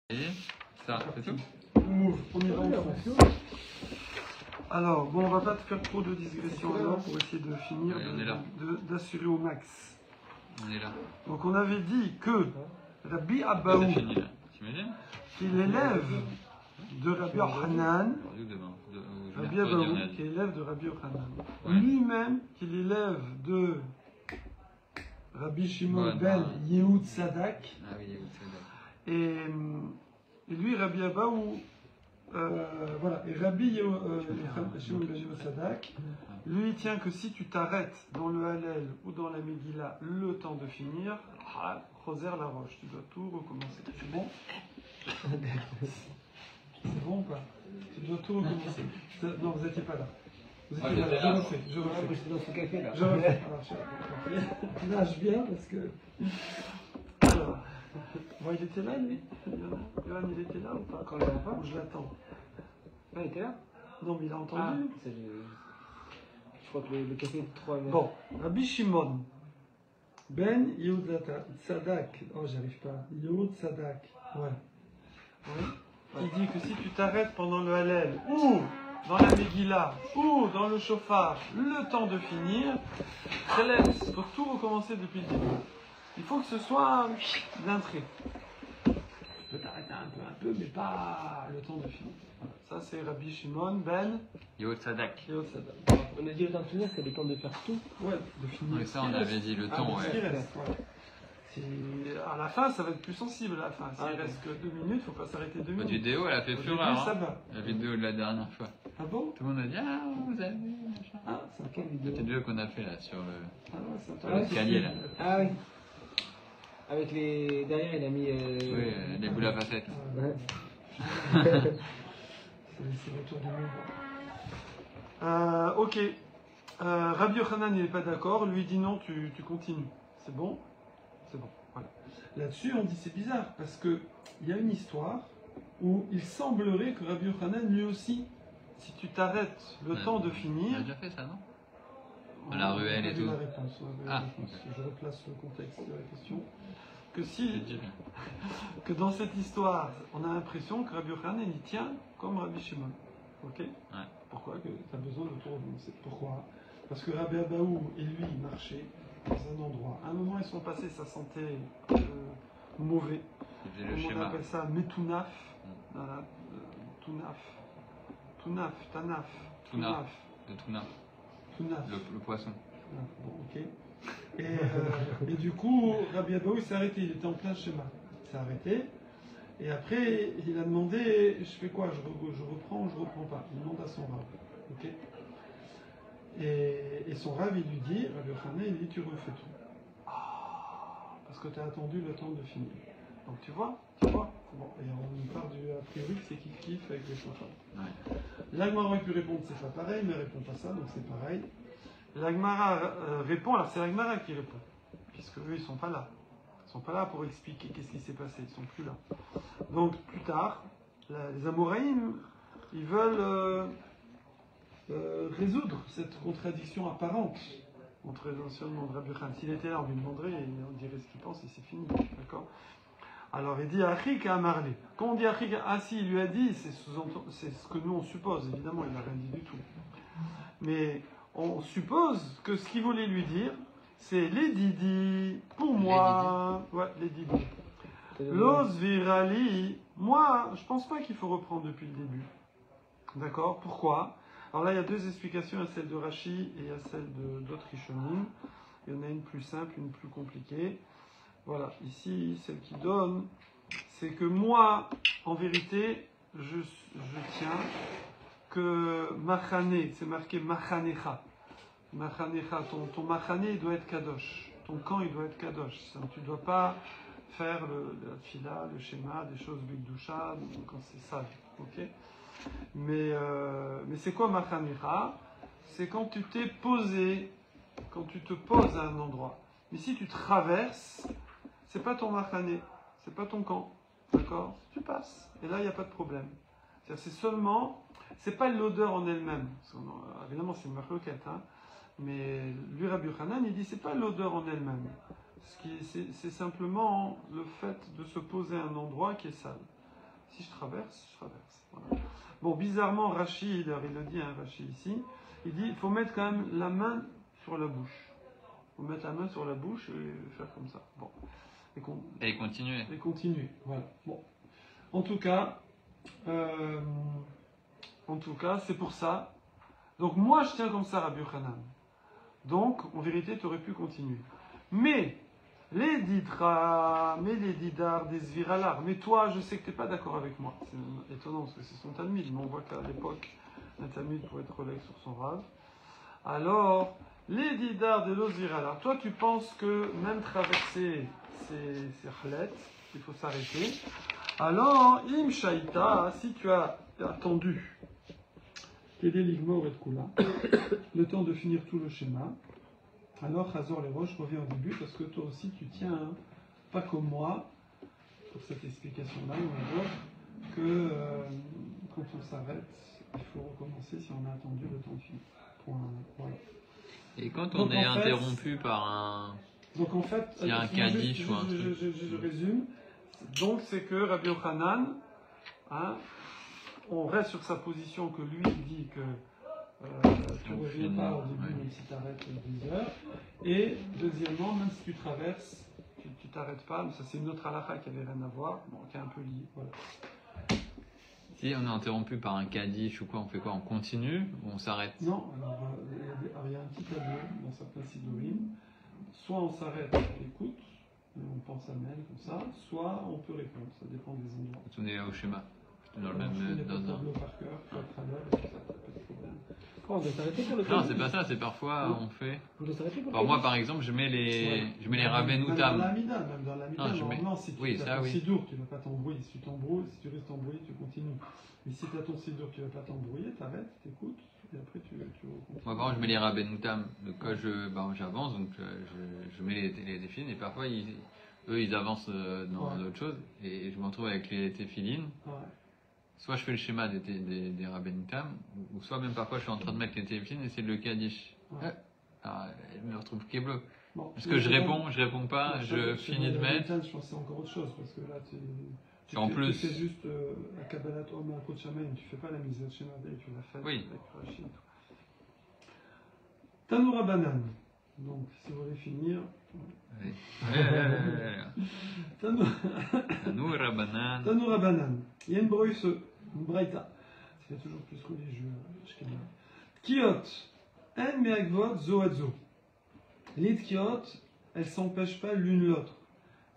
Et ça, c'est tout. On y va en fonction. Alors, bon, on va pas te faire trop de digression alors pour essayer de finir, d'assurer au max. On est là. Donc, on avait dit que Rabbi C'est Abaou, fini là. T'imagines? qui est l'élève de Rabbi Yochanan, Rabbi Abaou, qui est l'élève de Rabbi Yochanan, lui-même, qui est l'élève de Rabbi Shimon ben Yehud Sadak. Ah oui, Yehud Sadak. Et lui, Rabbi Abaou, voilà, et Rabbi Shimon ben Yehud Sadak, lui, il tient que si tu t'arrêtes dans le Hallel ou dans la Megillah le temps de finir, Roser la roche, tu dois tout recommencer. C'est bon? C'est bon ou pas? Tu dois tout recommencer. Non, vous n'étiez pas là. Vous étiez pas là. Je refais. Je refais. Alors, je nage bien parce que. Alors. Bon, il était là, lui? Yohan, il était là ou pas? Quand il pas? Ou je l'attends? Ah, il était là? Non, mais il a entendu. Je crois que le café est 3 mètres. Bon, Rabbi Shimon ben Yehud Sadak. Oh, j'arrive pas. Yehud Sadak. Ouais. Il dit que si tu t'arrêtes pendant le Hallel ou dans la Megillah ou dans le Shofar le temps de finir, il faut tout recommencer depuis le début. Il faut que ce soit d'un trait. Tu peux t'arrêter un peu, mais pas le temps de finir. Ça, c'est Rabbi Shimon ben Yehud Sadak. On a dit le temps de finir, c'est le temps de faire tout. Ouais, de finir. Oui, ça, on avait dit le temps, ouais. À la fin, ça va être plus sensible à la fin. S'il reste que 2 minutes, il ne faut pas s'arrêter 2 minutes. Votre vidéo, elle a fait fureur. Ça va. La vidéo de la dernière fois. Ah bon? Tout le monde a dit ah, vous avez vu, machin. Ah, c'est quelle vidéo? Cette vidéo qu'on a fait là sur le l'escalier là. Ah oui. Avec les. Derrière, il a mis. Oui, les boules à facettes. Ouais. C'est le tour du monde. Ok. Rabbi Yochanan n'est pas d'accord. Lui dit non, tu continues. C'est bon? C'est bon. Voilà. Là-dessus, on dit c'est bizarre parce que il y a une histoire où il semblerait que Rabbi Yochanan lui aussi, si tu t'arrêtes le temps de finir. On a déjà fait ça, non? La ruelle et tout. La réponse, Ah. Je replace le contexte de la question. Que dans cette histoire, on a l'impression que Rabbi Yochanan il tient comme Rabbi Shimon. Ok? Ouais. Pourquoi que tu as besoin de tout recommencer? Pourquoi? Parce que Rabbi Abaou et lui marchaient dans un endroit. À un moment, ils sont passés, ça sentait mauvais. On appelle ça metunaf. Tunaf. Le poisson. Bon, ok. Et du coup, Rabbi Abaou il s'est arrêté, il était en plein schéma. Il s'est arrêté. Et après, il a demandé, je fais quoi? Je reprends ou je reprends pas? Il demande à son rab. Ok. Et son rab, il lui dit, Rabbi Yochanan, il dit, tu refais tout. Parce que tu as attendu le temps de finir. Donc tu vois? Bon, et on part du a priori que c'est kiff avec les chauffeurs. Ouais. L'Agmara aurait pu répondre, c'est pas pareil, mais elle répond pas ça, donc c'est pareil. L'Agmara répond, alors c'est l'Agmara qui répond, puisque eux ils sont pas là. Ils sont pas là pour expliquer qu'est-ce qui s'est passé, ils sont plus là. Donc plus tard, les Amoraïm, ils veulent résoudre cette contradiction apparente entre l'enseignement de Rabbi Yochanan. S'il était là, on lui demanderait et on dirait ce qu'il pense et c'est fini. D'accord? Alors il dit Achik à Amarlé. Quand on dit Achik, si il lui a dit, c'est ce que nous on suppose, évidemment, il n'a rien dit du tout. Mais on suppose que ce qu'il voulait lui dire, c'est les Didi, pour moi. Ouais, les Didi. Los Virali, moi, je pense pas qu'il faut reprendre depuis le début. D'accord? Pourquoi? Alors là, il y a 2 explications, il y a celle de Rashi et il y a celle d'autres Rishonim. Il y en a une plus simple, une plus compliquée. Voilà, ici, celle qui donne, c'est que moi, en vérité, je tiens que Machane, c'est marqué Machanecha. Machanecha, ton Machane, il doit être Kadosh. Ton camp, il doit être Kadosh. Tu ne dois pas faire la tfila, le schéma, des choses Bigdusha, quand c'est sale. Ok? Mais c'est quoi Machanecha? C'est quand tu t'es posé, quand tu te poses à un endroit. Mais si tu traverses, c'est pas ton Machane, c'est pas ton camp. D'accord? Tu passes. Et là, il n'y a pas de problème. C'est seulement, c'est pas l'odeur en elle-même. Évidemment, c'est une marloquette, hein. Mais lui, Rabbi Yochanan, il dit c'est pas l'odeur en elle-même. C'est simplement le fait de se poser à un endroit qui est sale. Si je traverse, je traverse. Voilà. Bon, bizarrement, Rashi, il le dit, hein, Rashi ici, il dit il faut mettre quand même la main sur la bouche. Il faut mettre la main sur la bouche et faire comme ça. Bon. Et continuer. Et continuer. Voilà. Bon. En tout cas, c'est pour ça. Donc moi, je tiens comme ça Rabbi Yochanan. Donc, en vérité, tu aurais pu continuer. Mais les didras, mais les didars des zviralar. Mais toi, je sais que tu n'es pas d'accord avec moi. C'est étonnant parce que c'est son talmud. Mais on voit qu'à l'époque, un talmud pouvait être relais sur son rave. Alors, les didars de l'ozviralar. Toi, tu penses que même traverser ces khlet, il faut s'arrêter. Alors, im shaita, si tu as attendu le temps de finir tout le schéma, alors Hazor les roches revient au début parce que toi aussi tu tiens, hein, pas comme moi, pour cette explication-là, on va dire que quand on s'arrête, il faut recommencer si on a attendu le temps de finir. Voilà. Et quand on est interrompu par un. Donc en fait, il y a un kadish ou un truc. Je résume. Donc c'est que Rabbi Yochanan, hein, on reste sur sa position que lui dit que tu ne reviens pas au début même si tu arrêtes 10 heures. Et deuxièmement, même si tu traverses, tu t'arrêtes pas. Mais ça c'est une autre halakha qui avait rien à voir, bon, qui est un peu liée. Voilà. Si on est interrompu par un kadish ou quoi, on fait quoi? On continue ou on s'arrête? Non, alors il y a un petit tableau dans certains sidorim. Soit on s'arrête, on écoute, on pense à mail comme ça, soit on peut répondre, ça dépend des endroits. On est au schéma, dans le Il y a même. pas de tableau par cœur, pas de travers, et tout ça, pas de problème. On doit s'arrêter pour le Non, c'est pas ça, c'est parfois on fait. Vous doit s'arrêter pour Alors moi par exemple, je mets les rabbin Même utam. dans l'amida, normalement, si tu as ton sidour, tu ne vas pas t'embrouiller. Si tu t'embrouilles, si tu restes embrouillé, tu continues. Mais si tu as ton sidour, tu ne vas pas t'embrouiller, t'arrêtes, t'écoutes, et après tu continues. Moi par exemple, je mets les rabbin utam. Donc quand j'avance, donc je mets les téphilines et parfois eux ils avancent dans d'autres choses et je me retrouve avec les téphilines. Ouais. Soit je fais le schéma des rabbin utam, ou soit même parfois je suis en train de mettre les téphilines et c'est le kadish. Ouais. Alors, je me retrouve keblo. Bon, Parce que je réponds pas, je finis de mettre. Je pense que c'est encore autre chose, parce que là, tu fais juste la Kabbalat Om à Kodesh Hamayim, tu fais pas la mise à schéma tu la fais avec Rashi et tout. Tanoura Banan. Donc, si vous voulez finir. Oui. Tanoura Banan. Tanoura Banan. Il y a une braïta. Ça fait toujours plus religieux. Kiot. En meagvot zo et zo. Les tkiot, elles ne s'empêchent pas l'une l'autre.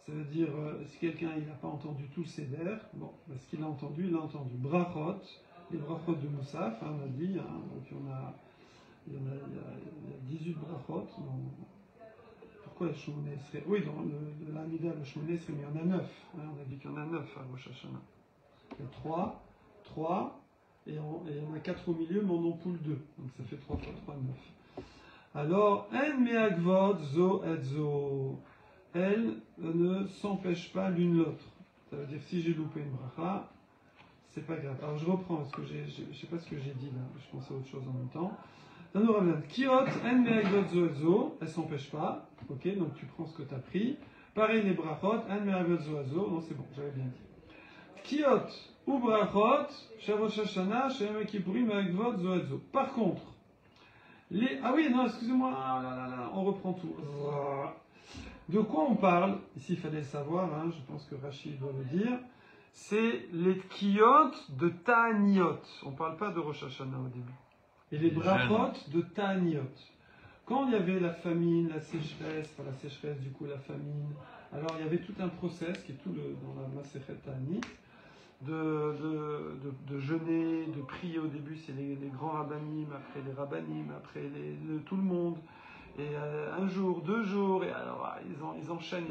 Ça veut dire, si quelqu'un n'a pas entendu tout le seder, bon, ce qu'il a entendu, il a entendu. Brachot, les brachot de Moussaf, on a dit, donc il y a 18 brachot. Pourquoi le Shmoné serait. Oui, dans l'Amida, le Shmoné serait, mais il y en a 9. On a dit qu'il y en a 9 à Rosh Hashanah. Il y a 3, et il y en a 4 au milieu, mais on en poule 2. Donc ça fait 3 fois 3, 9. Alors, en meagvot zo et zo. Elles ne s'empêchent pas l'une l'autre. Ça veut dire si j'ai loupé une bracha, c'est pas grave. Alors je reprends, parce que je sais pas ce que j'ai dit là, je pensais à autre chose en même temps. Kiot, en meagvot zo et zo, elles s'empêchent pas. Ok, donc tu prends ce que tu as pris. Pareil les brachot, en meagvot zo et zo. Non, c'est bon, j'avais bien dit. Kiot ou brachot, Rosh Hashanah, Yom Kippourim, meagvot zo et zo. Par contre, ah oui, non, excusez-moi, on reprend tout. De quoi on parle? Ici, il fallait le savoir, je pense que Rachid doit le dire. C'est les tkiyot de Ta'aniot. On ne parle pas de Rosh Hashanah au début. Et les brachot de Ta'aniot. Quand il y avait la famine, la sécheresse, du coup la famine, alors il y avait tout un process qui est tout dans la Masechet Ta'anit, de jeûner, de prier au début, c'est les grands rabbanim, après les rabbanim, après tout le monde. Et un jour, 2 jours, et alors ils enchaînent,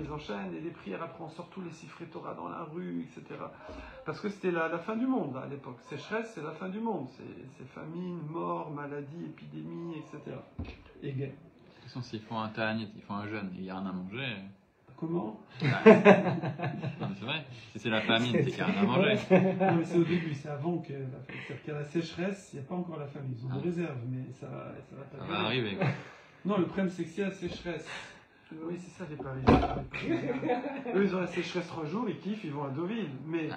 et les prières, après on sort tous les sifrei Torah dans la rue, etc. Parce que c'était la fin du monde à l'époque. Sécheresse, c'est la fin du monde. C'est famine, mort, maladie, épidémie, etc. Et guerre. De toute façon, s'ils font un ta'anit, ils font un jeûne, il n'y a rien à manger. Comment? Non, mais c'est vrai. Si c'est la famine, c'est qu'il n'y a rien à manger. Non, mais c'est au début, c'est avant que c'est-à-dire qu'à la sécheresse, il n'y a pas encore la famine. Ils ont des réserves, mais ça va pas. Ça va arriver, quoi. Non, le problème, c'est que si la sécheresse, Oui, c'est ça les Parisiens. Eux, ils ont la sécheresse 3 jours, ils kiffent, ils vont à Deauville. Mais,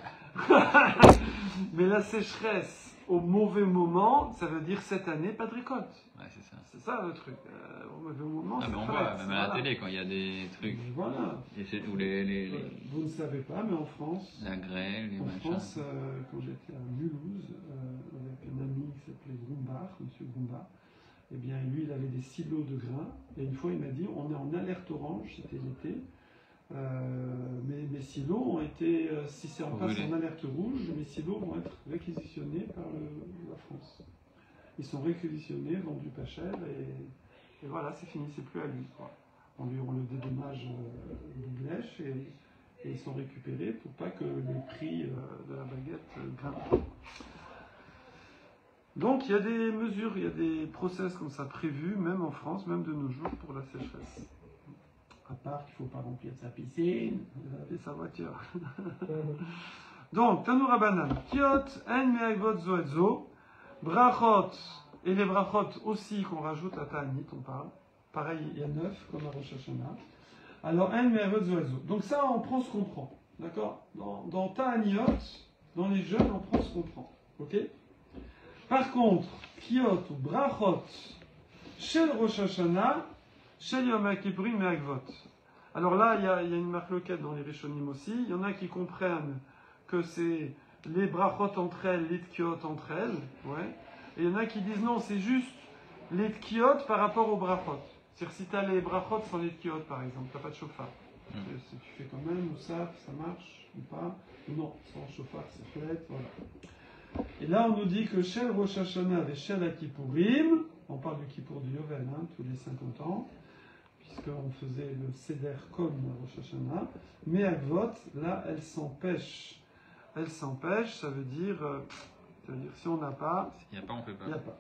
mais la sécheresse au mauvais moment, ça veut dire cette année, pas de récolte. Ouais, c'est ça. C'est ça le truc. Au mauvais moment, Ah, c'est mais on fret, voit, même à la voilà. télé, quand il y a des trucs. Voilà. Et où les Vous ne savez pas, mais en France, la grêle, les en machins. France, quand j'étais à Mulhouse, avec un ami qui s'appelait Grumbach, monsieur Grumbach, eh bien, lui, il avait des silos de grains. Et une fois, il m'a dit, on est en alerte orange, c'était l'été. Mais mes silos ont été, si c'est en passe en alerte rouge, mes silos vont être réquisitionnés par la France. Ils sont réquisitionnés, vendus pas cher, et voilà, c'est fini, c'est plus à lui, quoi. On le dédommage du lèche et ils sont récupérés pour pas que le prix de la baguette grimpe. Donc il y a des mesures, il y a des process comme ça prévus, même en France, même de nos jours, pour la sécheresse. À part qu'il ne faut pas remplir sa piscine, laver sa voiture. Donc, Tanoura Banan, Kiot, En Meagvot Zoedzo, Brachot, et les brachot aussi qu'on rajoute à Ta'anit, on parle. Pareil, il y a 9 comme à Rosh Hashanah. Alors, En Meagvot Zoedzo. Donc ça, on prend ce qu'on prend. D'accord? Dans Ta'aniot, dans les jeunes, on prend ce qu'on prend. Ok? Par contre, Kiot ou Brachot, chez le Rosh Hashanah, chez Yom HaKippurim et Agvot. Alors là, il y a une marloquette dans les Rishonim aussi. Il y en a qui comprennent que c'est les brachot entre elles, les tkiot entre elles. Ouais. Et il y en a qui disent non, c'est juste les tkiot par rapport aux brachot. C'est-à-dire si tu as les brachot sans les tkiot, par exemple, tu n'as pas de chauffard. Si tu fais quand même, ou ça marche ou pas. Non, sans chauffard, c'est fait. Voilà. Et là, on nous dit que Shel Rosh Hashanah et Shel HaKippurim, on parle du Kippour du Yovel, tous les 50 ans, puisqu'on faisait le Seder comme Rosh Hashanah, mais Agvot, là, elle s'empêche. Elle s'empêche, ça veut dire si on n'a pas... S'il n'y a pas, on ne fait pas. Il n'y a pas.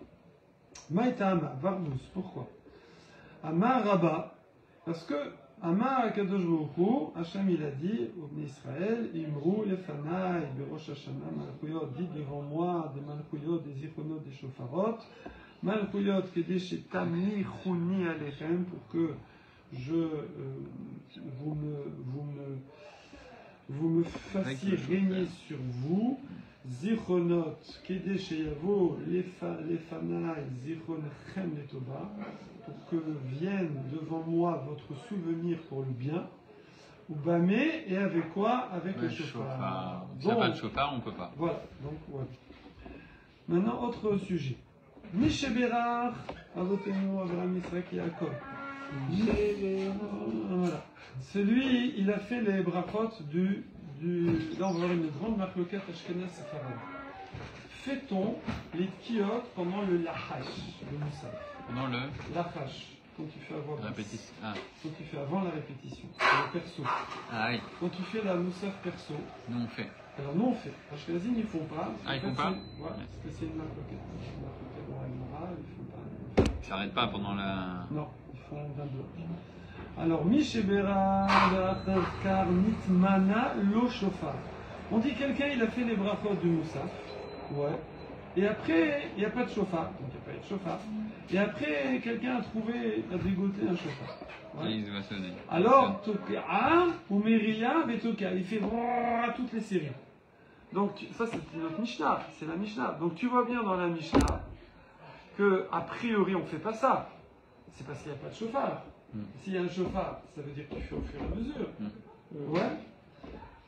Maïtama, Vardous, pourquoi? Amar Rabba, parce que Amar Akadosh Baruch Hu, Hachem il a dit, au Bnei Israël, Imru lefanai berosh Hashanah malchuyot, dit devant moi des malchuyot, des zichonot, des shofarot, malchuyot kedesh tamichuni alechem, pour que vous me fassiez régner sur vous, zichonot kedesh yavo lefanai zichonechem letova, pour que vienne devant moi votre souvenir pour le bien, ou bamé, et avec quoi? Avec le chauffard. Si on n'a pas de chauffard, on ne peut pas. Voilà, donc voilà. Maintenant, autre sujet. Mishéberach, Avotenu, Abraham, Israël, Yaakov. Voilà. Celui, il a fait les brachot là, on va avoir une grande marloquette Ashkenaz Sepharad. Fait-on les tkiot pendant le lachash, le moussaf? Pendant le Lachash, quand tu fais avant répétition. Ah. Quand tu fais avant la répétition, le perso. Ah oui. Quand tu fais la moussaf perso. Nous on fait. Alors nous on fait. Ashkenazim ils font pas. Ah, ils font pas? Ouais, parce que c'est une marloquette. Une marloquette dans la Gemara, ils font pas. Ils s'arrêtent pas pendant la... Non, ils font 22. Alors, Mishebera Kar Nitmana Lo Shofar. On dit quelqu'un il a fait les brachot du moussaf. Ouais. Et après, il n'y a pas de chauffard, donc il n'y a pas eu de chauffard. Et après, quelqu'un a dégoté un chauffard. Ouais. Et il doit sonner. Alors, Toka ou Meria, Betoka, il fait toutes les séries. Donc, ça c'est notre Mishnah, c'est la Mishnah. Donc, tu vois bien dans la Mishnah que, a priori, on ne fait pas ça. C'est parce qu'il n'y a pas de chauffard. S'il y a un chauffard, ça veut dire que tu fais au fur et à mesure. Ouais.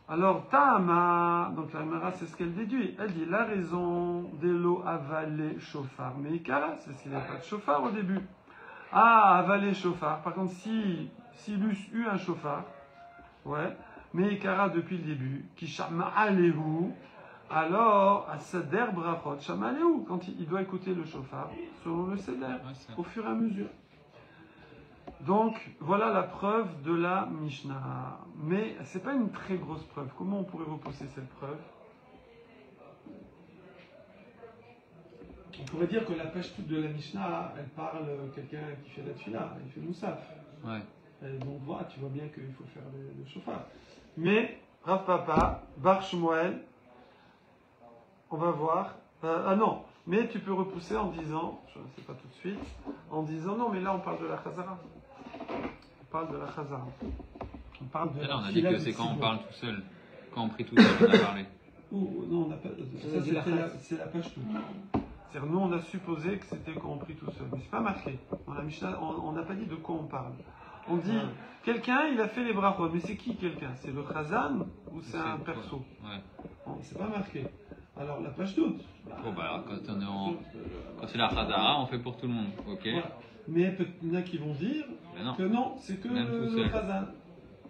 Alors, Ta'ama, donc la Gemara, c'est ce qu'elle déduit. Elle dit la raison de l'eau avalé chauffard. Mais Ikara, c'est parce qu'il n'y a pas de chauffard au début. Ah, avalé chauffard. Par contre, s'il eût eu un chauffard, ouais, mais Ikara depuis le début, qui shama alehu, alors, à Seder brachot, shama alehu, quand il doit écouter le chauffard, selon le Seder, au fur et à mesure. Donc, voilà la preuve de la Mishnah. Mais ce n'est pas une très grosse preuve. Comment on pourrait repousser cette preuve? On pourrait dire que la page toute de la Mishnah, elle parle quelqu'un qui fait la tfila, il fait moussaf. Ouais. Et donc, voilà, tu vois bien qu'il faut faire le chauffard. Mais, Rav Papa, Bar Shmuel, on va voir. Non, mais tu peux repousser en disant, je ne sais pas tout de suite, en disant non, mais là on parle de la Chazara. parle de la Chazara. On parle de Ah non, on a dit Tfila que du c'est quand on Tzibour. parle tout seul. Quand on prie tout seul, on a parlé. Non, on n'a pas. Ça, dit la c'est la page toute. C'est-à-dire, nous, on a supposé que c'était quand on prie tout seul. Mais c'est pas marqué. Dans la Mishnah, on n'a pas dit de quoi on parle. On dit, quelqu'un, il a fait les brachot. Mais c'est qui quelqu'un? C'est le Chazan ou c'est un perso? Ouais. Bon, c'est pas marqué. Alors, la page toute. Bon, bah alors, quand c'est la Chazara, on fait pour tout le monde. Ok. Voilà. Mais il y en a qui vont dire Mais non. que non, c'est que Même tout le seul. Chazan.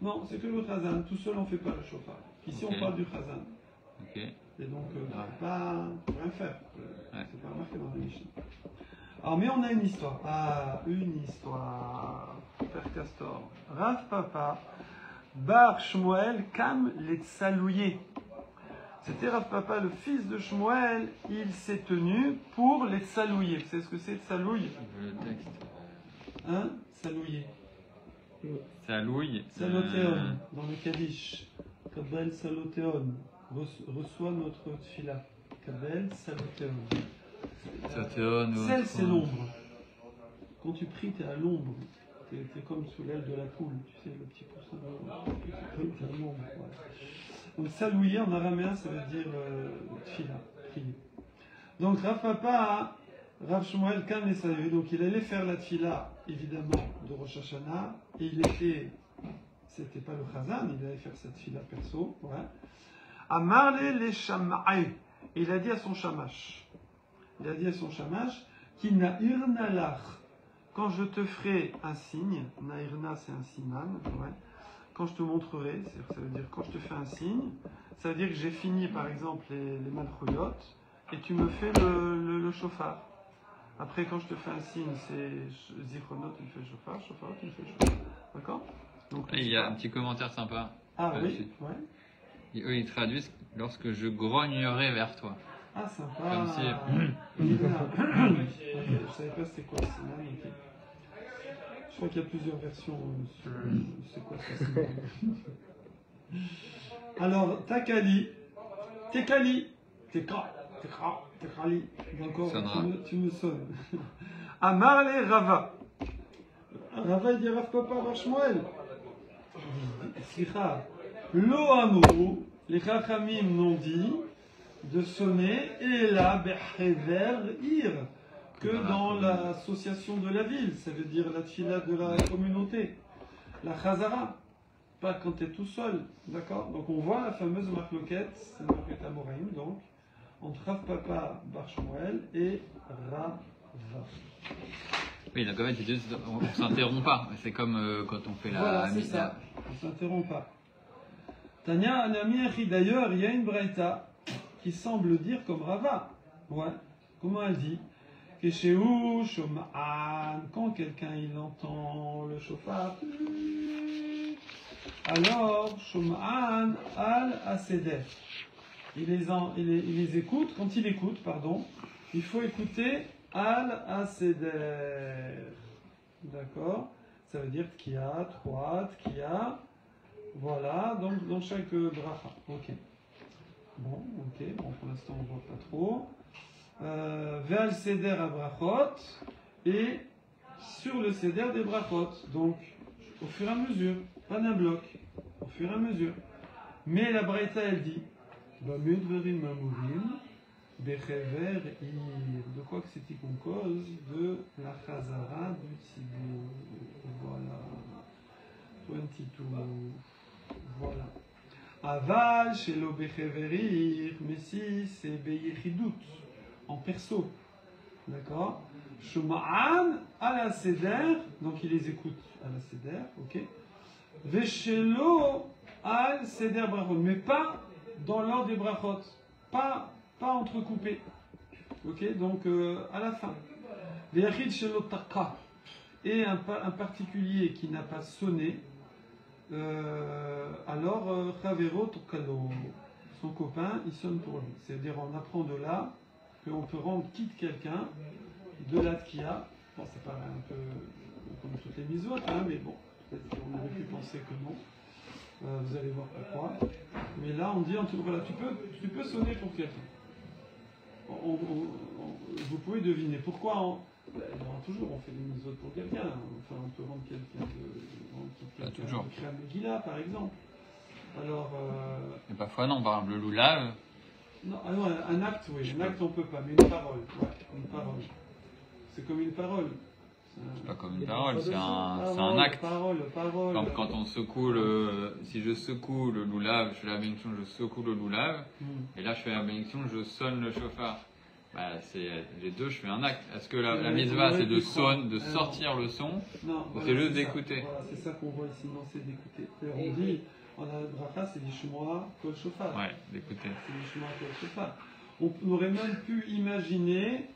Non, c'est que le Chazan. Tout seul, on fait pas le chauffard. Ici, Ok. on parle du Chazan. Ok. Et donc, Ouais. faut rien faire. Ouais. C'est pas marqué dans la Mishnah. Alors, mais on a une histoire. Ah, une histoire. Père Castor. Rav Papa, Bar Shmuel, Kam les Tsalouye. C'était Rav Papa, le fils de Shmuel. Il s'est tenu pour les Tsalouye. Vous savez ce que c'est, Tsalouye? Le texte. Hein? Tsalouye. C'est à Louis. Salotéon, dans le Kaddish. Kabel Salotéon. Reçoit notre tfila. Kabel Salotéon. Celle, c'est l'ombre. Quand tu pries, tu es à l'ombre. Tu es comme sous l'aile de la poule. Tu sais, le petit poussin. Tu pries, tu es à l'ombre. Voilà. Donc, salouiller en araméen, ça veut dire tfila, prier. Donc, Rav Papa, Rav Shmuel Kam les saluait. Donc, il allait faire la tfila, évidemment, de Rosh Hashanah. Et c'était pas le Chazan, il allait faire cette tfila perso. Ouais. Amarle les Shama'ay. Et il a dit à son shamash. Il a dit à son shamash, qui na'irna lach. Quand je te ferai un signe, na'irna c'est un siman, ouais. Quand je te montrerai, ça veut dire quand je te fais un signe, ça veut dire que j'ai fini par exemple les malchouyot, et tu me fais le shofar. Après quand je te fais un signe, c'est zichronot, tu me fais le shofar, shofarot, tu me fais le shofar. D'accord? Donc, Il y a un petit commentaire sympa. Ah oui, là-dessus. ouais. Et eux, ils traduisent lorsque je grognerai vers toi. Ah sympa. Comme si. Il est là. Ok, je savais pas c'était quoi ce siman, ok. Je crois qu'il y a plusieurs versions sur c'est quoi ce siman. Alors, Takali, Tekali, Tekali, encore, tu me sonnes. Amarle Rava. Rava, il dit Rav Papa, Rav Shmuel. Slicha, Lo Amou, les Chachamim n'ont dit de sonner et la Bechever Ir, que dans l'association de la ville, ça veut dire la tfila de la communauté, la Chazara, pas quand tu es tout seul, d'accord? Donc on voit la fameuse marloquette, c'est une marloquette Amoraïm, donc, entre Rav Papa Bar Shmuel et Rava. Oui, donc en fait, on s'interrompt pas. C'est comme quand on fait la. Voilà, c'est ça. On s'interrompt pas. Tania Anami Achi, d'ailleurs, il y a une braïta qui semble dire comme Rava. Ouais. Comment elle dit? Keshéou, Shoma'an, quand quelqu'un il entend le chauffard, alors Shoma'an al Aseder. Il les écoute, quand il écoute, pardon, il faut écouter al Aseder. D'accord? Ça veut dire Tkia, trois, Tkia. Voilà, donc dans chaque bracha. Ok. Bon, ok. Bon, pour l'instant, on ne voit pas trop. Ve'al seder à brachot. Et sur le seder des brachot. Donc, au fur et à mesure. Pas d'un bloc. Au fur et à mesure. Mais la braïta, elle dit Bamudverim amurim. Bechever ir. De quoi que c'est qu'on cause? De la chazara du tzibur. Voilà. 22. Voilà. Aval chez l'obécheverir, mais si c'est beyechidout, en perso. D'accord? Shuma'an à la seder, donc il les écoute à la seder, ok? Veshelo al seder brachot, mais pas dans l'ordre des brachot, pas entrecoupé. Ok? Donc à la fin. Veyachid shelo taka, et un particulier qui n'a pas sonné. Alors, Chavero Tokalo, son copain, il sonne pour lui. C'est-à-dire, on apprend de là qu'on peut rendre quitte quelqu'un de la tkia. Bon, c'est pas un peu comme toutes les mises autres, hein, mais bon, peut-être qu'on aurait pu penser que non. Vous allez voir pourquoi. Mais là, on dit, en tout cas, voilà, tu peux sonner pour quelqu'un. Vous pouvez deviner. Pourquoi Il y aura toujours, on fait des mitzvot pour quelqu'un. Enfin, on peut rendre quelqu'un Pas toujours. de Kriyat Megillah, par exemple. Alors. Et parfois non, par exemple le loulav. Non, ah non, un acte, oui. Un acte, on peut pas, mais une parole. Ouais, une parole. C'est comme une parole. C'est pas comme une parole, c'est un Parole, acte. Parole. Comme quand on secoue si je secoue le loulav, je fais la bénédiction, je secoue le loulav, et là je fais la bénédiction, je sonne le chauffard. Bah, c'est les deux, je fais un acte. Est-ce que la mitzvah c'est de sortir le son, non, ou c'est juste d'écouter? Voilà, c'est ça qu'on voit ici, non, c'est d'écouter. On dit, on a le bracha, c'est l'ishmoa kol shofar. Ouais, d'écouter. C'est l'ishmoa kol shofar. On aurait même pu imaginer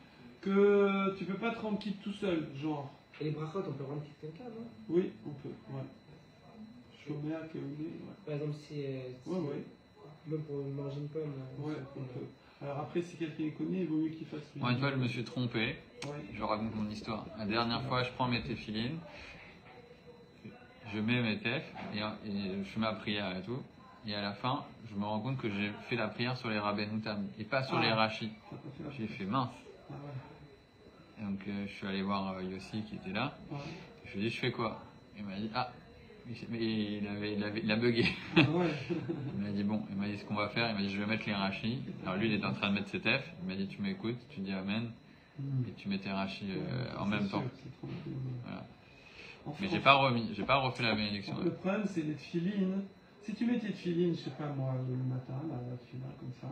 que tu peux pas te rendre quitte tout seul, genre. Et les brachot, on peut rendre quitte quelqu'un, non? Oui, on peut, ouais. Shomer, keouli, ouais. Par exemple, si Ouais. même pour manger une pomme. Ouais, on peut. Alors après, si quelqu'un est connu, il vaut mieux qu'il fasse lui. Moi, une fois, je me suis trompé. Ouais. Je raconte mon histoire. La dernière fois, je prends mes téfilines, je mets mes tefs, et je fais ma prière et tout. Et à la fin, je me rends compte que j'ai fait la prière sur les Rabbenoutam et pas sur les Rachis. J'ai fait mince. Ah ouais. Et donc, je suis allé voir Yossi qui était là. Ouais. Je lui ai dit, je fais quoi? Il m'a dit, ah, mais il a bugué. Ah ouais. Il m'a dit, bon, il m'a dit ce qu'on va faire. Il m'a dit, je vais mettre les rachis. Alors lui, il était en train de mettre ses tefs. Il m'a dit, tu m'écoutes, tu dis amen, et tu mets tes rachis en même temps. Voilà. Mais j'ai pas refait la bénédiction. Le problème, c'est les tefilines. Si tu mets tes tefilines, je sais pas moi, le matin, la tefila comme ça,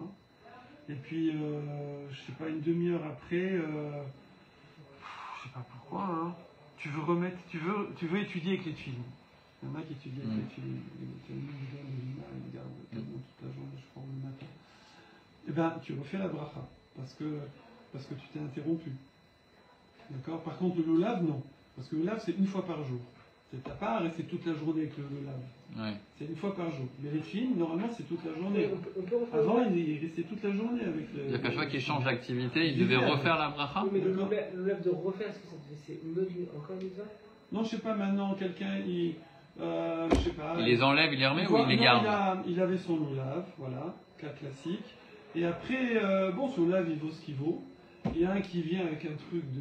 et puis, je sais pas, une demi-heure après, je sais pas pourquoi, hein, tu veux remettre, tu veux étudier avec les tefilines. Il y en a qui étudient avec les tefilines. Ils gardent quasiment toute la journée, je crois, le matin. Eh bien, tu refais la bracha, parce que tu t'es interrompu. D'accord? Par contre, le lulav, non. Parce que le lulav, c'est une fois par jour. T'as pas à rester toute la journée avec le lulav. Ouais. C'est une fois par jour. Mais les films, normalement, c'est toute la journée. On peut refaire Avant, il restait toute la journée avec le. C'est-à-dire qu'à chaque fois qu'il change d'activité, il devait refaire la bracha? Oui, mais le lève de refaire, est-ce que c'est encore une mitzvah? Non, je sais pas, maintenant, quelqu'un, je sais pas. Il les enlève, il les remet ou il les garde? Il avait son lulav, voilà, cas classique. Et après, bon, ce lulav, il vaut ce qu'il vaut. Il y a un qui vient avec un truc de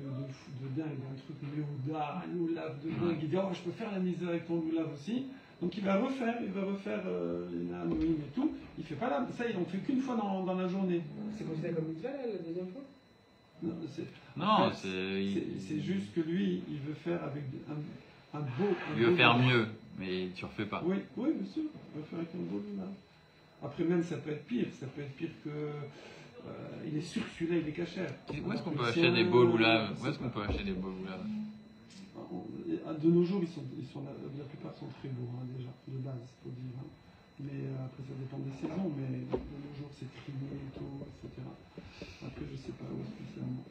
dingue, un truc Yehuda, un lulav de dingue. Il dit, oh, je peux faire la misère avec ton lulav aussi. Donc il va refaire les Nanoïm et tout. Il fait pas ça, on fait qu'une fois dans la journée. C'est considéré comme mitzvah la deuxième fois? Non, c'est juste que lui, il veut faire avec un beau. Il veut faire mieux, mais tu refais pas. Oui, bien sûr. Il veut faire avec un beau lulav. Après, même, ça peut être pire. Ça peut être pire que. Il est sûr que celui-là, il est cachère. Où est-ce qu'on peut acheter des beaux loulaves? Où est-ce qu'on peut acheter des beaux loulaves? De nos jours, la plupart sont très beaux, hein, déjà, de base, faut dire. Hein. Mais après, ça dépend des saisons, mais de nos jours, c'est trimé et tout, etc. Après, je sais pas où spécialement.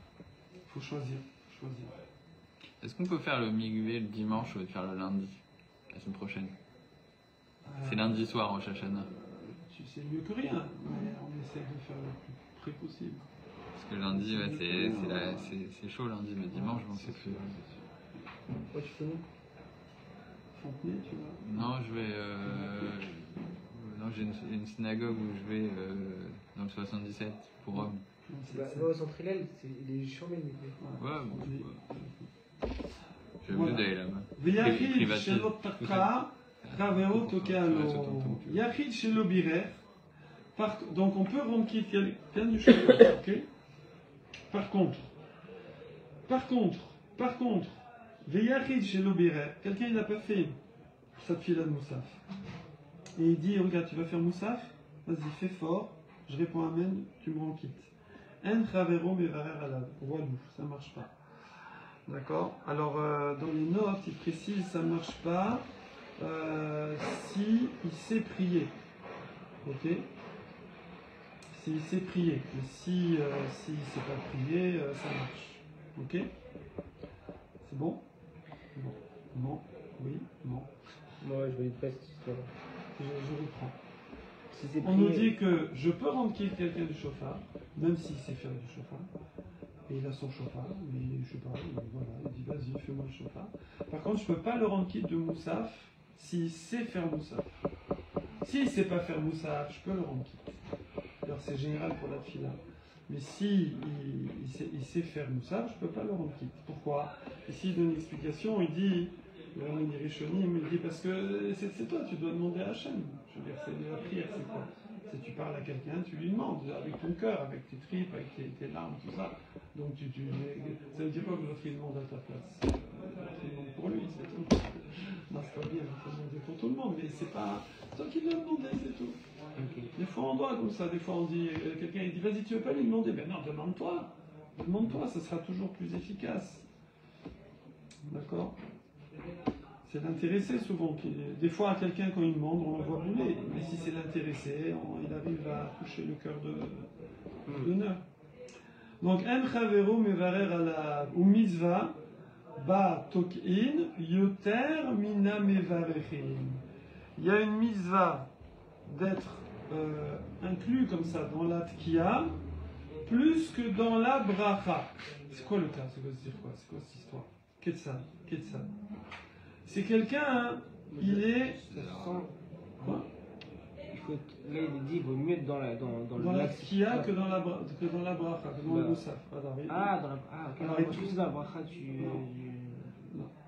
Il faut choisir. Est-ce qu'on peut faire le migvé le dimanche ou le faire le lundi, la semaine prochaine? C'est lundi soir, Rosh Hashanah. C'est mieux que rien, mais on essaie de faire le plus près possible. Parce que lundi, c'est chaud lundi, mais dimanche, bon, c'est plus. Ouais, tu fais où? Fontenay, tu vois? Non, je vais. Non, j'ai une synagogue où je vais dans le 77 pour hommes. Bah, au centre Hillel, il est chambé. Ouais, bon. J'ai mieux d'aller là-bas. V'yachid shelo taka raveo tokano. Yachid shelo birer. Donc on peut rendre quitte quelqu'un du chauffeur, ok? Par contre, Veyachid chez l'Obirer, quelqu'un il n'a pas fait sa fila de Moussaf. Et il dit, regarde, tu vas faire Moussaf, vas-y, fais fort, je réponds Amen, tu me rends quitte. En chavero mevarer alav, voilà, ça marche pas. D'accord? Alors, dans les notes, il précise, ça marche pas si il sait prier. Ok? S'il sait prier, mais s'il ne sait pas prier, ça marche. Ok? C'est bon? Non. Oui? Non. Moi, je vais être presque. Je reprends. Si c'est On nous dit que je peux rendre quitte quelqu'un du chauffard, même s'il sait faire du chauffard. Et il a son chauffard, mais je sais pas, voilà, il dit vas-y, fais-moi le chauffard. Par contre, je peux pas le rendre quitte de Moussaf s'il sait faire Moussaf. S'il sait pas faire Moussaf, je peux le rendre quitte. Alors c'est général pour la fila. Mais si il sait faire Moussaf, je ne peux pas le rendre quitte. Pourquoi? Ici, il donne une explication, il dit, le Ramani Rishonim, il dit parce que c'est toi, tu dois demander à Hachem. Je veux dire, c'est la prière, c'est quoi? C'est tu parles à quelqu'un, tu lui demandes, avec ton cœur, avec tes tripes, avec tes larmes, tout ça. Donc ça veut dire quoi que l'autre il demande à ta place? L'autre il demande pour lui, c'est tout. Non, c'est pas bien, il faut demander pour tout le monde, mais c'est pas toi qui dois demander, c'est tout. Ok. Des fois on doit comme ça, des fois on dit, quelqu'un il dit vas-y tu veux pas lui demander, ben non demande-toi, ça sera toujours plus efficace. D'accord? C'est l'intéressé souvent des fois à quelqu'un quand il demande on l'envoie brûler, mais si c'est l'intéressé, il arrive à toucher le cœur de l'honneur. Donc en chaveru mevarer ala ou mitzvah ba tokin yoter mina mevarechin. Il y a une mitzvah d'être inclus comme ça dans la tkiya plus que dans la bracha. C'est quoi le cas? C'est quoi se dire quoi? C'est quoi cette histoire? Qu'est-ce c'est quelqu'un, hein, il est. Quoi? Là, il dit il vaut mieux être dans la tkiya que dans la bracha, que dans le moussaf. Ok. Alors, Alors, tout dans la bracha, non.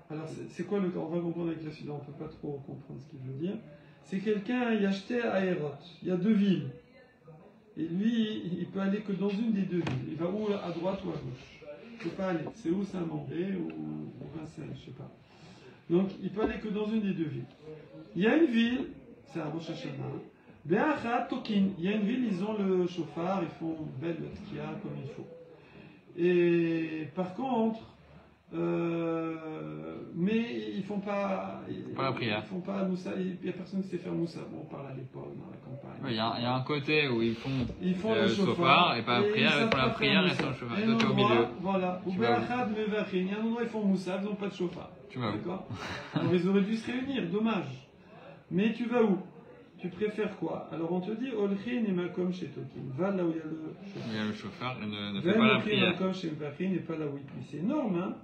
Alors, c'est quoi le cas? On va comprendre avec la suite, on ne peut pas trop comprendre ce qu'il veut dire. C'est quelqu'un, il a acheté à Aérot. Il y a deux villes. Et lui, il peut aller que dans une des deux villes. Il va ou à droite ou à gauche. Il ne peut pas aller. C'est où Saint-Mandé ou Vincennes, je ne sais pas. Donc, il peut aller que dans une des deux villes. Il y a une ville, c'est à Rosh Hashanah. Be'achat Tokin. Il y a une ville, ils ont le chauffard, ils font belle tkiya comme il faut. Et par contre, mais ils font pas la prière. Ils font pas Moussa, il n'y a personne qui sait faire Moussa. Bon, on parle à l'époque, dans la campagne. Il y a un côté où ils font le chauffard et pas la prière, ils font la prière et sans le chauffard. Toi, tu es au milieu. Voilà. Ou Be'achad Mevachin. Il y a un endroit où ils font Moussa, ils n'ont pas de chauffard. Tu vas où? D'accord. Alors ils auraient dû se réunir, dommage. Mais tu vas où? Tu préfères quoi? Alors on te dit Olchin et Makom chez Tokin. Va là où il y a le chauffard. Il y a le chauffard et ne fait pas la prière. Makom chez Mevachin et pas là où il plie. C'est énorme, hein?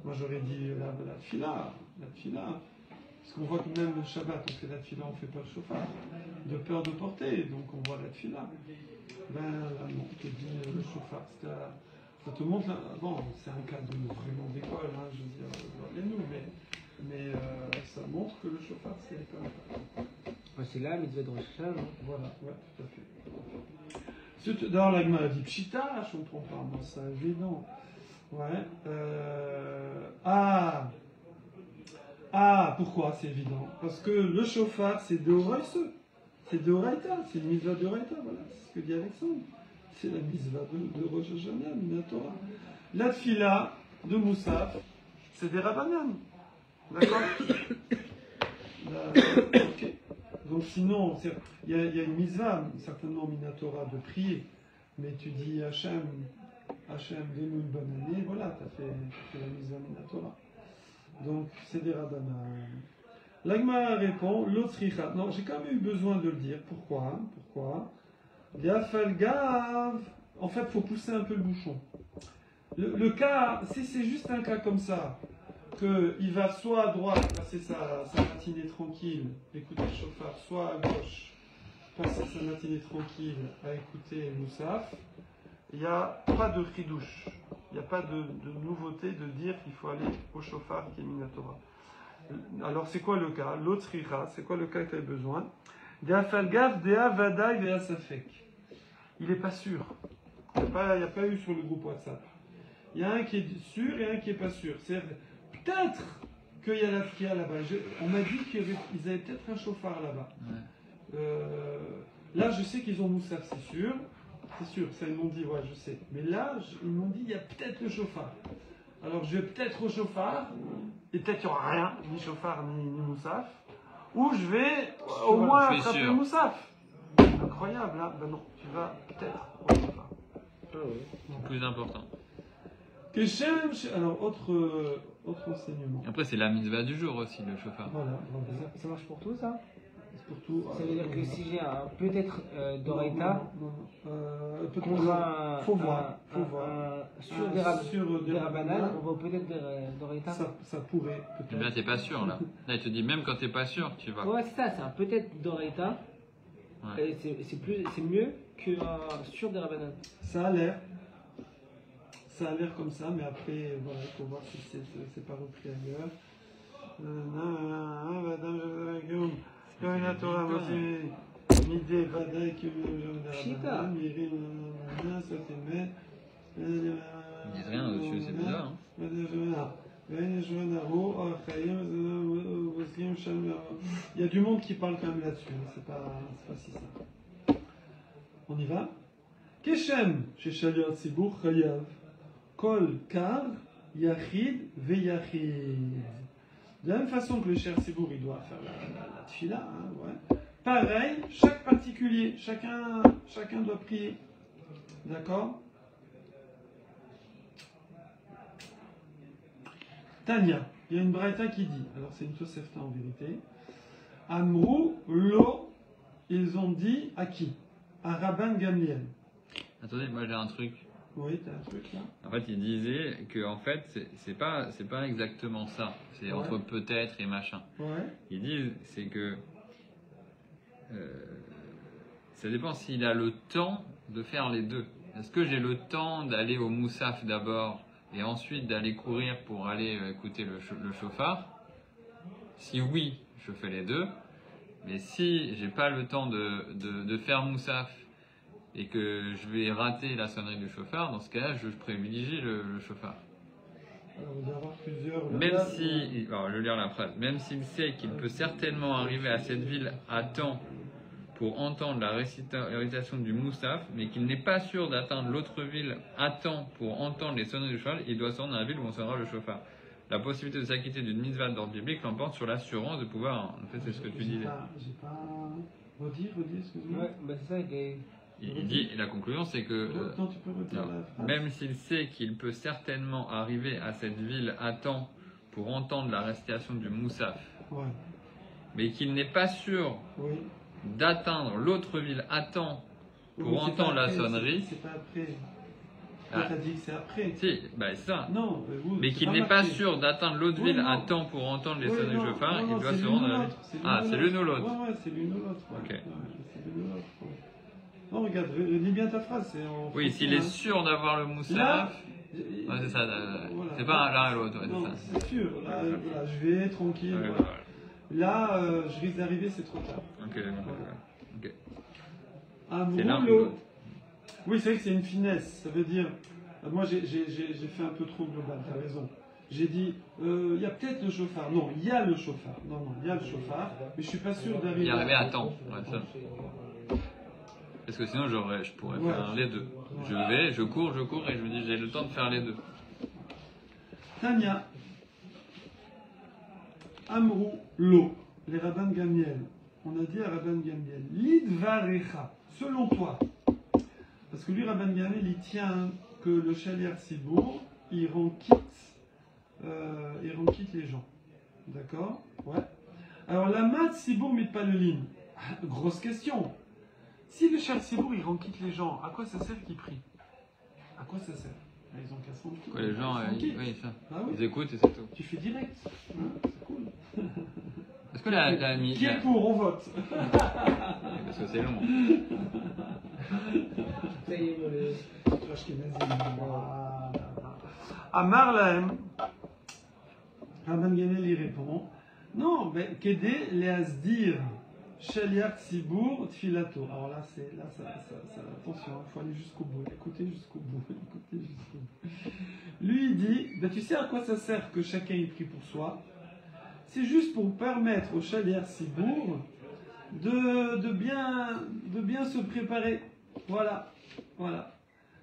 Moi j'aurais dit la tfila. Parce qu'on voit que même le Shabbat, on fait la tfila, on ne fait pas le chauffard. De peur de porter, donc on voit la tfila. Ben là, non, on te dit le chauffard. Ça te montre, là, bon, c'est un cas de vraiment d'école, hein, je veux dire, les nous, mais ça montre que le chauffard, c'est quand même. C'est là, mitzvah de Rosh Hashanah, non? Voilà, ouais, tout à fait. D'ailleurs, l'Agma a dit Pshita, je ne me trompe pas, moi, c'est évident. Ouais. Pourquoi c'est évident? Parce que le chauffard, c'est de Horaïse. C'est de Horaïta, c'est une mitzvah de Horaïta, voilà, c'est ce que dit Alexandre. C'est la mitzvah de Rosh Hashanah, de Torah. La tfila de Moussaf, c'est des Rabbanan. D'accord? Ok. Donc sinon, il y a une mitzvah, certainement Minatora, de prier. Mais tu dis Hachem, donne-nous une bonne année, voilà, tu as fait la mitzvah Minatora. Donc c'est des Rabbanan. L'Agma répond, l'autre richat. Non, j'ai quand même eu besoin de le dire. Pourquoi? En fait, il faut pousser un peu le bouchon. Le cas, si c'est juste un cas comme ça, qu'il va soit à droite passer sa matinée tranquille, écouter le chauffard, soit à gauche passer sa matinée tranquille à écouter Moussaf, il n'y a pas de chidouche, il n'y a pas de nouveauté de dire qu'il faut aller au chauffard qui est Minatora. Alors c'est quoi le cas? L'autre richa, c'est quoi le cas que tu as besoin? Il n'est pas sûr. Il n'y a pas eu sur le groupe WhatsApp. Il y a un qui est sûr et un qui n'est pas sûr. C'est peut-être qu'il y a la fria là-bas. On m'a dit qu'ils avaient peut-être un chauffard là-bas. Ouais. Là, je sais qu'ils ont Moussaf, c'est sûr. C'est sûr, ça ils m'ont dit, ouais, je sais. Mais là, ils m'ont dit, il y a peut-être le chauffard. Alors je vais peut-être au chauffard, et peut-être il n'y aura rien, ni chauffard, ni Moussaf. Ou je vais au moins attraper le Moussaf. Incroyable, hein? Ben non, tu vas peut-être au chauffard. C'est plus important. Alors, autre enseignement. Après, c'est la mitzvah du jour aussi, le chauffard. Voilà. Ça marche pour tout, ça? Pour tout. Ça veut dire que si j'ai un peut-être d'Oreita, faut voir. Sur des Rabbanan, on va peut-être d'Oreita. Ça pourrait peut-être. Mais là, t'es pas sûr, là. Là, il te dit, même quand t'es pas sûr, tu vas. Ouais, c'est ça, c'est un peut-être d'Oreita. Ouais. Et c'est mieux que sur des Rabbanan. Ça a l'air. Ça a l'air comme ça, mais après, voilà, il faut voir si c'est pas repris ailleurs. Ils disent rien dessus, c'est bizarre. Hein. Il y a du monde qui parle quand même là-dessus, c'est pas si simple. On y va. Keshem, chez Shaliat Sibour, Chayav, Kol, Kar, Yachid, Veyachid. De la même façon que le cher Sibour, il doit faire la tfila, hein, ouais. Pareil, chaque particulier, chacun doit prier. D'accord? Tania, il y a une braïta qui dit, alors c'est une Tosefta en vérité, Amrou, Lo, ils ont dit à qui? À Rabban Gamliel. Attendez, moi j'ai un truc. Oui, t'as un truc là. En fait, il disait que en fait, c'est pas exactement ça. C'est Ouais. entre peut-être et machin. Ouais. Ils disent, c'est que ça dépend s'il a le temps de faire les deux. Est-ce que j'ai le temps d'aller au Moussaf d'abord et ensuite d'aller courir pour aller écouter le chauffard? Si oui, je fais les deux. Mais si j'ai pas le temps de faire Moussaf et que je vais rater la sonnerie du chauffard, dans ce cas-là, je privilégie le chauffard. Alors, il doit y avoir plusieurs. Même si, alors je vais lire la phrase, même s'il sait qu'il peut certainement arriver à cette ville à temps pour entendre la récitation du Moussaf, mais qu'il n'est pas sûr d'atteindre l'autre ville à temps pour entendre les sonneries du chauffard, il doit se rendre dans la ville où on sonnera le chauffard. La possibilité de s'acquitter d'une mitzvah d'ordre biblique l'emporte sur l'assurance de pouvoir. En fait, c'est ce que tu disais. J'ai pas. Redis, excuse-moi. Ouais, bah c'est ça, Il dit, et la conclusion, c'est que Non, tu peux redire la phrase. même s'il sait qu'il peut certainement arriver à cette ville à temps pour entendre la récitation du Moussaf, Ouais. mais qu'il n'est pas sûr Oui. d'atteindre l'autre ville à temps pour Oui, c'est entendre pas la après, sonnerie. C'est pas après. Ah. T'as dit que c'est après. Si, bah c'est ça. Non, Mais qu'il n'est pas sûr d'atteindre l'autre ville à temps pour entendre les sonneries du chauffard, il doit se rendre à la ville. Ah, c'est l'une ou l'autre. Ouais, c'est l'une ou l'autre. Ouais. Ok. Ouais, c'est l'une ou l'autre. Ouais. Non, regarde, lis bien ta phrase. C'est en Oui, français, s'il est hein. sûr d'avoir le Là, Moussaf. Ouais, c'est ça. voilà. C'est pas l'un et l'autre, ouais, Non, c'est ça. c'est sûr. Là, voilà, je vais tranquille. Ouais, Voilà. voilà. Là, je risque d'arriver, c'est trop tard. Ok, ok. Un C'est l'un ou rouleau. l'autre. Oui, c'est vrai que c'est une finesse. Ça veut dire. Moi, j'ai fait un peu trop global, t'as raison. J'ai dit, il y a peut-être le chauffard. Non, il y a le chauffard. Non, il y a le chauffard. Mais je suis pas sûr d'arriver. Y arriver à temps. Ouais, ça. Parce que sinon, je pourrais faire les deux. Je cours et je me dis, j'ai le temps de faire les deux. Tania. Amrou, lo. Les rabbins Gamliel. On a dit à Rabban Gamliel, Lidvarecha, selon toi. Parce que lui, Rabban Gamliel, il tient que le Shaliach Sibour, il rend quitte les gens. D'accord? Ouais. Alors, la mat Sibour mitpalelim. Grosse question. Si le Shaliach Sibour, il rend quitte les gens, à quoi ça sert qu'il prie? À quoi ça sert? Ils ont qu'à se rendre quitte. Ouais, les gens, oui, ça. Ah oui. Ils écoutent et c'est tout. Tu fais direct. Hein, c'est cool. Est-ce que la Qui est pour? On vote. Parce que c'est long. Ça y est, Amar Lahem. Rabban Gamliel y répond, non, mais Kedé les asdir Shaliach Sibour Tfilato. Alors là, attention, il faut aller jusqu'au bout, écoutez jusqu'au bout. Lui, il dit, ben, tu sais à quoi ça sert que chacun y prie pour soi? C'est juste pour permettre au Shaliach Sibour de bien se préparer. Voilà.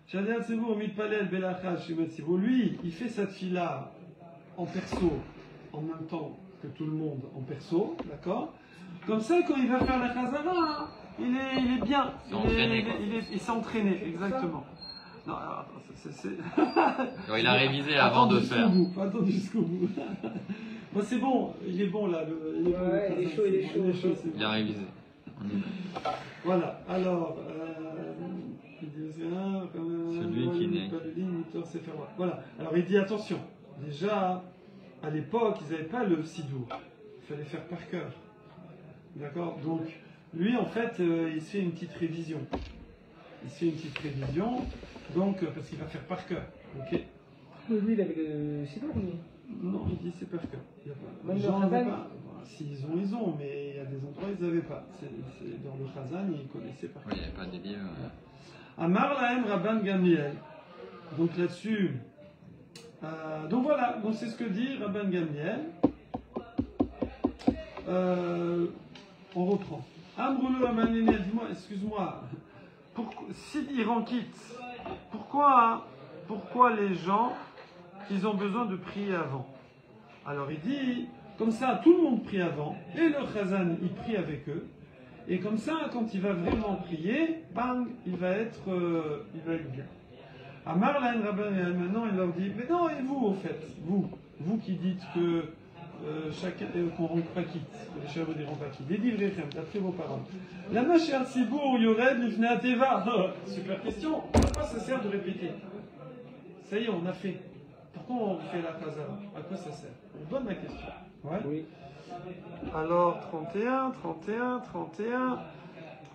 Shaliach Sibour mitpalel belachal shemet Sibour. Lui, il fait cette fille-là en perso, en même temps que tout le monde en perso, d'accord? Comme ça, quand il va faire la chazara, il est bien. Il s'est entraîné, exactement. Non, alors, Il a révisé avant de faire. Faut attendre jusqu'au bout. Bon, c'est bon, il est bon là. Il est chaud. Il a révisé. Voilà, alors. Celui qui naît. Voilà, alors il dit attention. Déjà, à l'époque, ils n'avaient pas le sidour. Il fallait faire par cœur. D'accord? Donc, lui, en fait, il se fait une petite révision. Donc, parce qu'il va faire par cœur. Ok. Lui, il avait le sidor, lui. Non, il dit c'est par cœur. Il y a pas. Même Les le gens n'avaient Khazan pas. Bon, s'ils ont, ils ont, mais il y a des endroits ils n'avaient pas. Dans le Khazan, ils connaissaient par cœur. Oui, il n'y a pas des livres. Amar Lahem Rabban Gamliel. Donc là-dessus. Donc voilà, donc c'est ce que dit Rabban Gamliel. On reprend. Amroulou Amanine, dis-moi, excuse-moi. Si Iran quitte, pourquoi les gens, ils ont besoin de prier avant? Alors il dit, comme ça, tout le monde prie avant, et le Khazan, il prie avec eux. Et comme ça, quand il va vraiment prier, bang, il va être bien. Amar Lahem Rabban, maintenant il leur dit, mais non, et vous au fait, vous qui dites que chacun qu'on rentre pas quitte, que les chèvres ne rentrent pas quitte, des livrets d'après vos paroles. La machère Sibour Yored Lifnei Teva. Super question. À quoi ça sert de répéter? Ça y est, on a fait. Pourquoi on fait la Khazara? À quoi ça sert? On donne la question. Ouais. Oui. Alors 31.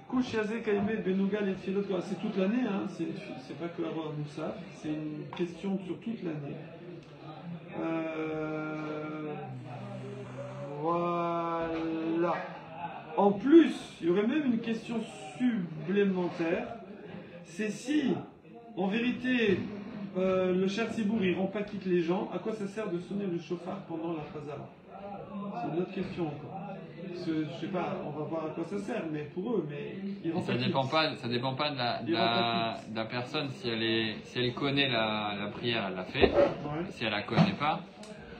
Kouchiazé Kaïmé Benougal et Tfilot, c'est toute l'année, hein. C'est pas que avoir Moussaf, c'est une question sur toute l'année. Voilà. En plus, il y aurait même une question supplémentaire. C'est si, en vérité, le Cher Sibour il rend pas quitte les gens, à quoi ça sert de sonner le chauffard pendant la Khazara? C'est une autre question encore. Je sais pas, on va voir à quoi ça sert, mais pour eux, mais ils ça dépend pas de la personne si elle connaît la prière, elle l'a fait. Ouais. Si elle la connaît pas.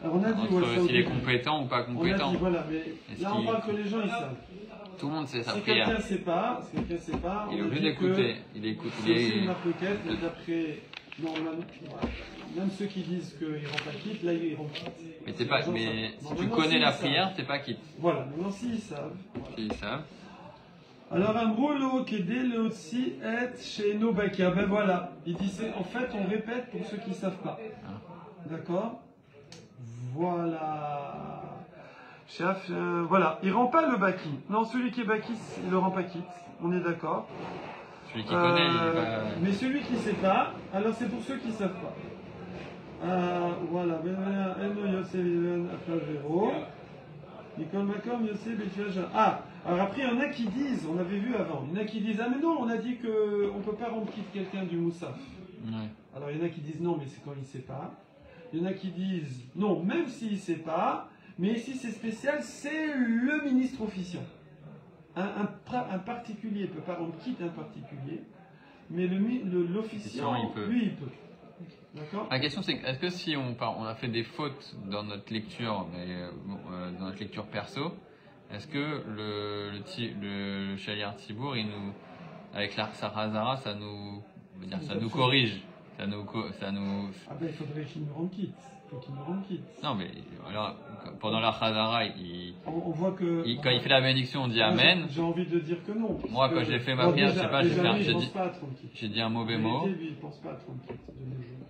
Alors on a dit s'il est compétent ou pas compétent. On a dit voilà, mais là on parle que les gens ils savent. Tout le monde sait sa si prière. Quelqu'un sait pas, il est obligé d'écouter. Il écoute. C'est une requête, mais d'après normalement, même ceux qui disent qu'ils rendent pas quitte, là ils rendent quitte. Mais si tu connais la prière, t'es pas quitte. Voilà, maintenant s'ils savent. S'ils savent. Alors Amrolo Kedé le Otsi est chez Nobakia. Ben voilà, il dit en fait on répète pour ceux qui ne savent pas. D'accord? Voilà. Chef, voilà, il rend pas le baki. Non, celui qui est baki, il le rend pas quitte. On est d'accord. Celui qui connaît, il va... Mais celui qui sait pas, alors c'est pour ceux qui savent pas. Voilà. Alors après il y en a qui disent, on avait vu avant, il y en a qui disent, ah mais non, on a dit qu'on ne peut pas rendre quitte quelqu'un du Moussaf. Ouais. Alors il y en a qui disent non, mais c'est quand il ne sait pas. Il y en a qui disent non, même s'il ne sait pas, mais ici c'est spécial, c'est le ministre officiant. Un particulier ne peut pas rendre quitte un particulier, mais l'officiant, lui, il peut. D'accord. La question c'est, est-ce que si on a fait des fautes dans notre lecture, dans notre lecture perso, est-ce que le Shaliar Tzibour, avec la Khazara, ça nous corrige? Ça nous... Ah ben il faudrait qu'il nous rende quitte. Non mais alors, pendant la Khazara, on voit que quand il fait la bénédiction, on dit Amen. J'ai envie de dire que non. Moi quand j'ai fait ma prière, je sais pas, j'ai dit un mauvais mot. Lui, il pense pas à 30 quittes de nos jours.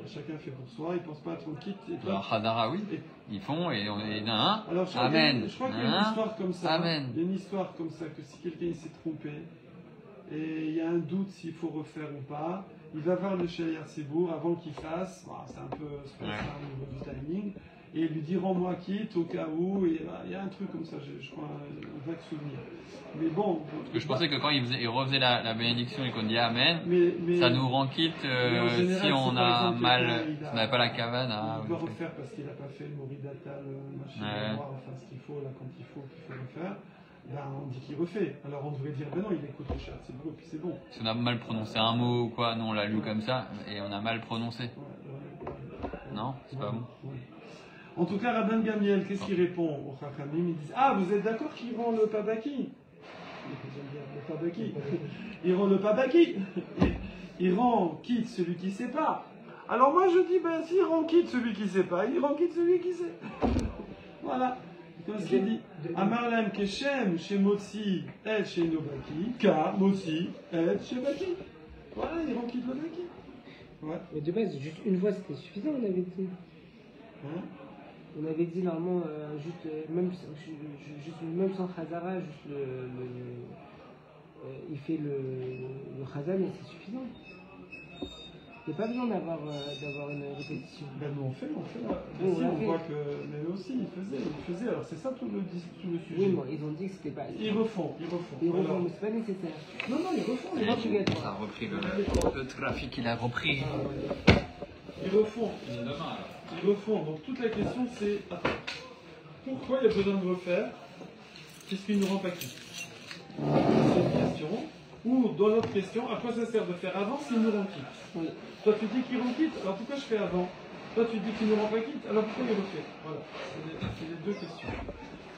Chacun fait pour soi, il pense pas à 30 quittes. La Khazara, oui. Ils font et on est alors, Amen. Je crois qu'il y a une histoire comme ça. Amen. Il y a une histoire comme ça que si quelqu'un s'est trompé et il y a un doute s'il faut refaire ou pas, il va voir le Shaliar Sibour avant qu'il fasse, c'est un peu spécial au niveau du timing, et il lui dit rends-moi quitte au cas où, et il y a un truc comme ça, je crois, un vague souvenir. Mais bon. Parce que je pensais que quand il refaisait la bénédiction et qu'on dit Amen, mais ça nous rend quitte général, si on a exemple, on n'avait pas la cavane. Il doit refaire parce qu'il n'a pas fait le Moridata, le machin, enfin ce qu'il faut, là quand il faut refaire. Ben, on dit qu'il refait. Alors on devrait dire, ben non, il écoute le chat, c'est bon, et puis c'est bon. Si on a mal prononcé un mot ou quoi, non, on l'a lu comme ça, et on a mal prononcé. Non, c'est pas bon. En tout cas, Rabban Gamliel, qu'est-ce qu'il répond au Chachamim? Il dit, ah, vous êtes d'accord qu'il rend le Pabaki? Le Pabaki. Il rend le Pabaki. Il rend quitte celui qui ne sait pas. Alors moi je dis, ben s'il rend quitte celui qui ne sait pas, il rend quitte celui qui sait. Voilà. Comme ce qu'il dit, Amarlem Keshem, chez Motsi, et chez Nobaki, Ka, Motsi, et chez Baki. Voilà, il rend quitte le Baki. Ouais. Mais de base, juste une fois c'était suffisant, on avait dit. Hein? On avait dit normalement, même sans Khazara, il fait le Khazan et c'est suffisant. Il n'y a pas besoin d'avoir une répétition. Ben nous on fait. Oui, Ici on voit que. Mais eux aussi ils faisaient. Alors c'est ça tout le sujet. Oui, mais ils ont dit que c'était pas. Ils refont. Ils refont, mais c'est pas nécessaire. Non, ils refont. C'est pas obligatoire. Ça a repris le trafic, il a repris. Ils refont. C'est demain alors. Ils refont. Donc toute la question c'est. Attends. Pourquoi il y a besoin de refaire? Qu'est-ce qui nous rend pas quitte? C'est une question. Ou dans l'autre question, à quoi ça sert de faire avant s'il nous rend quitte? Oui. Toi tu dis qu'il rend quitte, alors pourquoi je fais avant? Toi tu dis qu'il ne rend pas quitte, alors pourquoi il refait? Voilà, c'est les deux questions.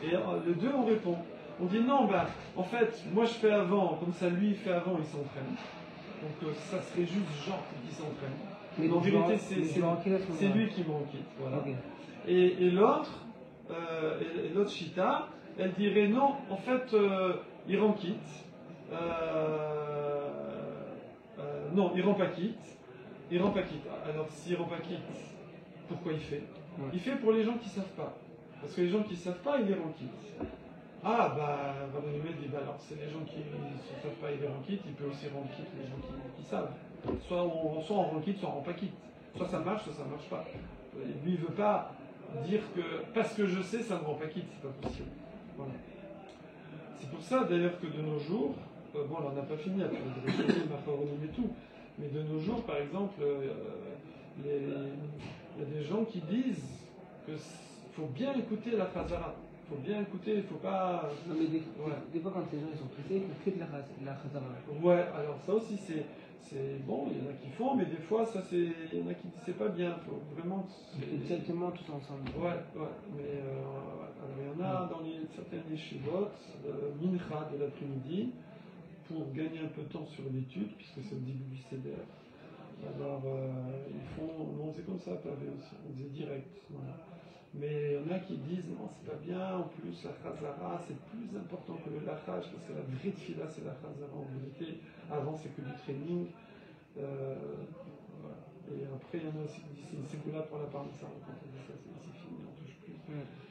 Et les deux on répond. On dit non, en fait, moi je fais avant, comme ça lui il fait avant, il s'entraîne. Donc ça serait juste genre qu'il s'entraîne. Mais en vérité c'est lui qui me rend quitte. Voilà. Okay. Et l'autre Shita, elle dirait non, en fait il rend quitte. Non, il rend pas quitte. Alors, s'il rend pas quitte, pourquoi il fait? Il fait pour les gens qui savent pas. Parce que les gens qui savent pas, il les rend quitte. Ah, Rabbi Meir dit, alors c'est les gens qui ne savent pas, il les rend quitte, il peut aussi rendre quitte les gens qui savent. Soit on rend quitte, soit on rend pas quitte. Soit ça marche, soit ça marche pas. Lui, il veut pas dire que parce que je sais, ça ne rend pas quitte, c'est pas possible. Voilà. C'est pour ça d'ailleurs que de nos jours, bon là on n'a pas fini à faire des macharonim et tout, mais de nos jours par exemple, il y a des gens qui disent qu'il faut bien écouter la Khazara. Il faut bien écouter, il ne faut pas... Non mais des fois quand les gens ils sont pressés, ils font que de la Khazara. Ouais, alors ça aussi c'est bon, il y en a qui font, mais des fois il y en a qui disent c'est pas bien, il faut vraiment... Exactement tous ensemble. Ouais, mais alors il y en a dans certaines yeshivot, mincha de l'après-midi, pour gagner un peu de temps sur l'étude, puisque c'est le début du CDR. Alors ils font, non c'est comme ça, pavé aussi, on disait direct. Voilà. Mais il y en a qui disent non c'est pas bien, en plus la Khazara c'est plus important que le lachaj, parce que la vraie tefila c'est la Khazara en vérité, avant c'est que du training. Voilà. Et après il y en a aussi qui disent c'est là pour la parmessa, quand on dit ça c'est fini, on touche plus.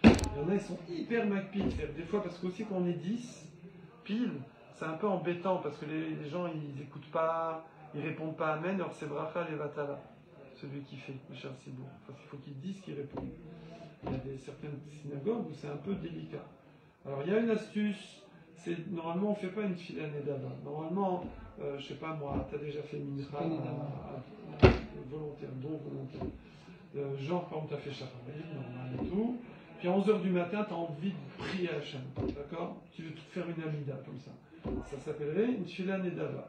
Il y en a ils sont hyper macpil, des fois parce qu'aussi quand on est 10, pile, c'est un peu embêtant parce que les gens ils écoutent pas, ils répondent pas amen, alors c'est bracha levatala, celui qui fait, le cher Sibour. Parce qu'il faut qu'ils disent qu'ils répondent. Il y a certaines synagogues où c'est un peu délicat. Alors il y a une astuce, c'est normalement on ne fait pas une fila nedava. Normalement, je sais pas moi, tu as déjà fait mincha volontaire, don volontaire. Genre par exemple tu as fait shacharit, normal et tout. Puis à 11h du matin, tu as envie de prier à Hachem, d'accord? Tu veux faire une amida comme ça. Ça s'appellerait une fila nedava.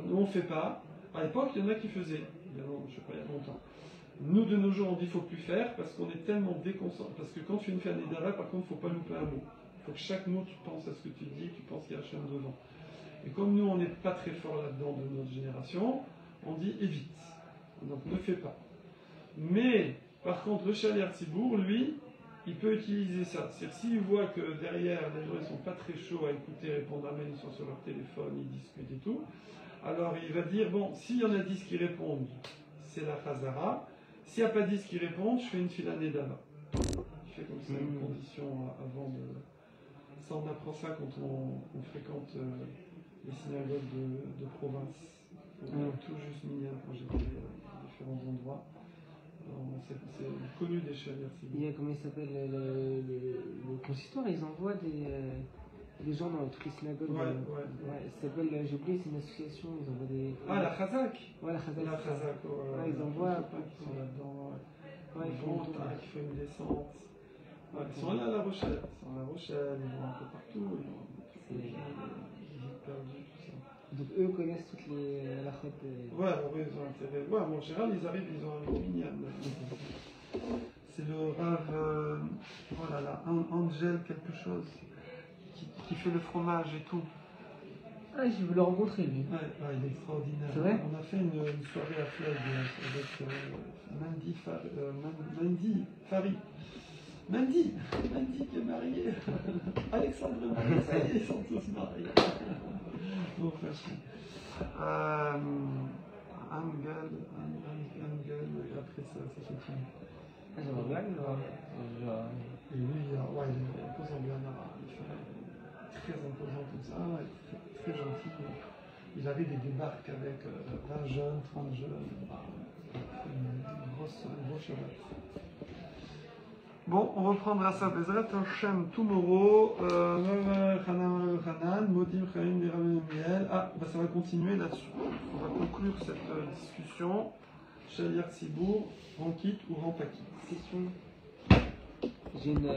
Nous on ne fait pas. À l'époque, il y en a qui faisaient, je sais pas, il y a longtemps. Nous, de nos jours, on dit qu'il ne faut plus faire parce qu'on est tellement déconcentré. Parce que quand tu fais une fila nedava, par contre, il ne faut pas louper un mot. Il faut que chaque mot, tu penses à ce que tu dis, tu penses qu'il y a Hachem devant. Et comme nous, on n'est pas très fort là-dedans de notre génération, on dit évite. Donc ne fais pas. Mais, par contre, le Shaliach Tzibour, lui, il peut utiliser ça. C'est-à-dire s'il voit que derrière, les gens ne sont pas très chauds à écouter, répondre amen, ils sont sur leur téléphone, ils discutent et tout, alors il va dire, bon, s'il y en a 10 qui répondent, c'est la Khazara. S'il n'y a pas 10 qui répondent, je fais une fila nedava. Je fais comme ça une condition avant de... Ça, on apprend ça quand on fréquente les synagogues de province. Tout juste mignon quand j'étais à différents endroits. C'est connu des Shaliach Tzibour. Il y a, comment il s'appelle, le consistoire, ils envoient des gens dans toutes les synagogues. Ouais, ça s'appelle, j'ai oublié, c'est une association, ils envoient des... Ah, la Chazak. Ouais, la Chazak. La Chazak, ouais, ils envoient... Qui sont là-dedans, ouais, ils vont, qui font une descente. Ouais, ils sont là à La Rochelle. Ils sont à La Rochelle, ils vont un peu partout. Ils ont perdu tout ça. Donc eux connaissent toutes les halachot. Ouais, alors eux, ils ont intérêt. Ouais, en général, ils arrivent, ils ont un gros minyan. C'est le Rav, oh là là, Angel quelque chose, qui fait le fromage et tout. Ah, je veux le rencontrer, lui. Ouais, il est extraordinaire. C'est vrai? On a fait une soirée à Flag avec Mandy qui est mariée. Alexandre Marie, ça y est, ils sont tous mariés. Bon, franchement. Angel, et après ça fait fini. J'aimerais bien le voir. Et lui, ouais, il est imposant, Bernard. Il est très imposant comme ça, ouais, très, très gentil. Il arrive et débarque avec 20 jeunes, 30 jeunes. Un gros Shabbat. Bon, on reprendra ça. Bezrat Hashem tomorrow. Hanan, Modim, Chaim, Miram, Miel. Ah, bah ça va continuer là-dessus. On va conclure cette discussion. Shaliar Sibour, Rankit ou Rampaki. Question. J'ai une.